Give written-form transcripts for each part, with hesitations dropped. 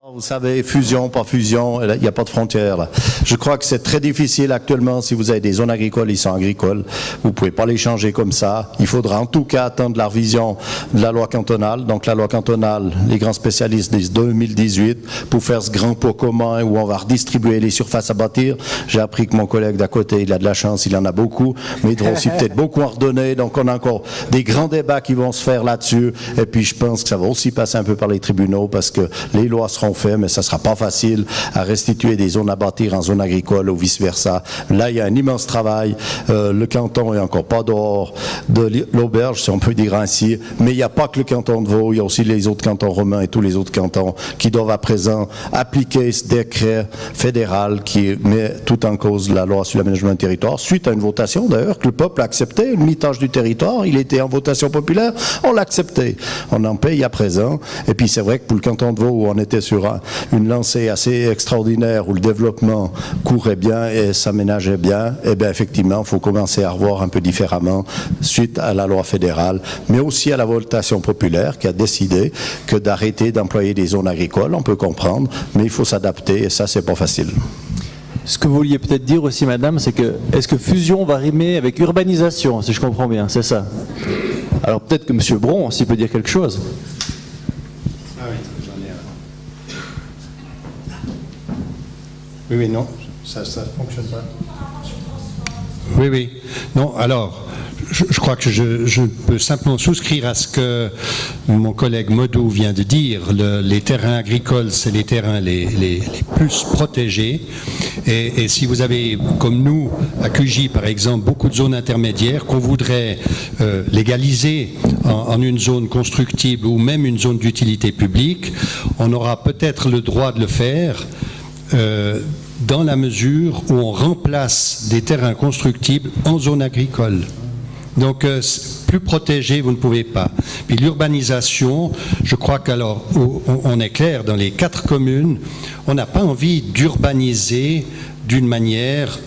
Vous savez, fusion, pas fusion, il n'y a pas de frontières. Là. Je crois que c'est très difficile actuellement, si vous avez des zones agricoles, ils sont agricoles, vous ne pouvez pas les changer comme ça. Il faudra en tout cas attendre la revision de la loi cantonale. Donc la loi cantonale, les grands spécialistes disent 2018, pour faire ce grand pot commun où on va redistribuer les surfaces à bâtir. J'ai appris que mon collègue d'à côté, il a de la chance, il en a beaucoup, mais il devra aussi peut-être beaucoup en redonner. Donc on a encore des grands débats qui vont se faire là-dessus. Et puis je pense que ça va aussi passer un peu par les tribunaux parce que les lois seront fait, mais ça ne sera pas facile à restituer des zones à bâtir en zone agricole ou vice-versa. Là, il y a un immense travail. Le canton est encore pas dehors de l'auberge, si on peut dire ainsi, mais il n'y a pas que le canton de Vaud, il y a aussi les autres cantons romains et tous les autres cantons qui doivent à présent appliquer ce décret fédéral qui met tout en cause la loi sur l'aménagement du territoire, suite à une votation d'ailleurs que le peuple a accepté, le mitage du territoire, il était en votation populaire, on l'a accepté. On en paye à présent, et puis c'est vrai que pour le canton de Vaud, où on était sur une lancée assez extraordinaire où le développement courait bien et s'aménageait bien, et bien effectivement, il faut commencer à revoir un peu différemment suite à la loi fédérale, mais aussi à la votation populaire qui a décidé que d'arrêter d'employer des zones agricoles, on peut comprendre, mais il faut s'adapter et ça, c'est pas facile. Ce que vous vouliez peut-être dire aussi, madame, c'est que, est-ce que fusion va rimer avec urbanisation, si je comprends bien, c'est ça? Alors peut-être que M. Bron, s'il peut dire quelque chose. Ah oui, j'en ai un. Oui, non, ça ne fonctionne pas. Oui. Non, alors, je crois que je peux simplement souscrire à ce que mon collègue Modou vient de dire. Les terrains agricoles, c'est les terrains les plus protégés. Et si vous avez, comme nous, à QJ par exemple, beaucoup de zones intermédiaires qu'on voudrait légaliser en une zone constructible ou même une zone d'utilité publique, on aura peut-être le droit de le faire dans la mesure où on remplace des terrains constructibles en zone agricole. Donc, plus protégé, vous ne pouvez pas. Puis l'urbanisation, je crois qu'alors, on est clair, dans les 4 communes, on n'a pas envie d'urbaniser d'une manière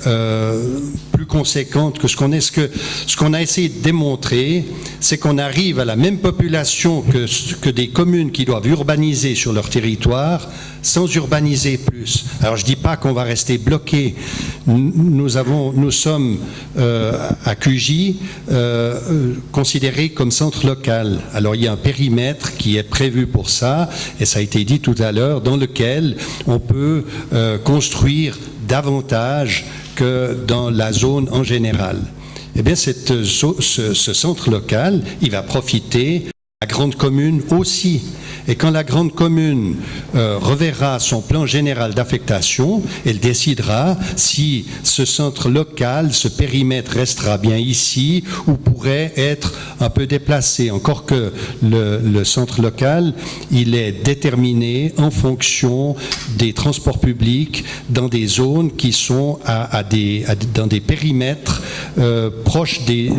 plus conséquente que ce qu'on est. Ce qu'on a essayé de démontrer, c'est qu'on arrive à la même population que des communes qui doivent urbaniser sur leur territoire, sans urbaniser plus. Alors je ne dis pas qu'on va rester bloqué. Nous sommes à QJ considérés comme centre local. Alors il y a un périmètre qui est prévu pour ça, et ça a été dit tout à l'heure, dans lequel on peut construire davantage que dans la zone en général. Eh bien, ce centre local, il va profiter à la grande commune aussi. Et quand la grande commune reverra son plan général d'affectation, elle décidera si ce centre local, ce périmètre restera bien ici ou pourrait être un peu déplacé. Encore que le centre local, il est déterminé en fonction des transports publics dans des zones qui sont dans des périmètres proches des...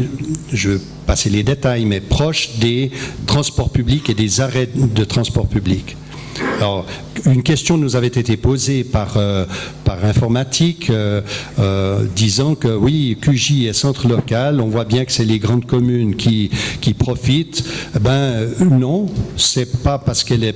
Je vais passer les détails, mais proches des transports publics et des arrêts de transport public. Alors, une question nous avait été posée par informatique disant que oui, QJ est centre local, on voit bien que c'est les grandes communes qui profitent. Ben non, c'est pas parce qu'elle est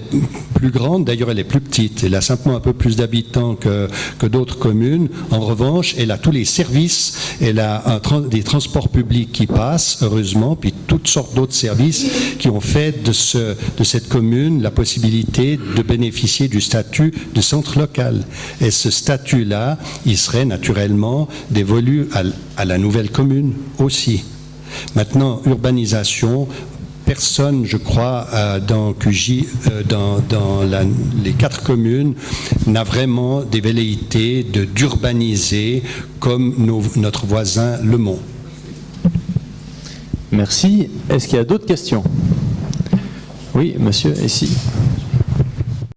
plus grande, d'ailleurs elle est plus petite, elle a simplement un peu plus d'habitants que d'autres communes. En revanche, elle a tous les services, elle a des transports publics qui passent, heureusement, puis toutes sortes d'autres services qui ont fait de cette commune la possibilité de bénéficier du statut de centre local. Et ce statut-là, il serait naturellement dévolu à la nouvelle commune aussi. Maintenant, urbanisation, personne, je crois, dans QJ, dans les 4 communes, n'a vraiment des velléités d'urbaniser comme notre voisin Le Mont. Merci. Est-ce qu'il y a d'autres questions? Oui, monsieur, ici.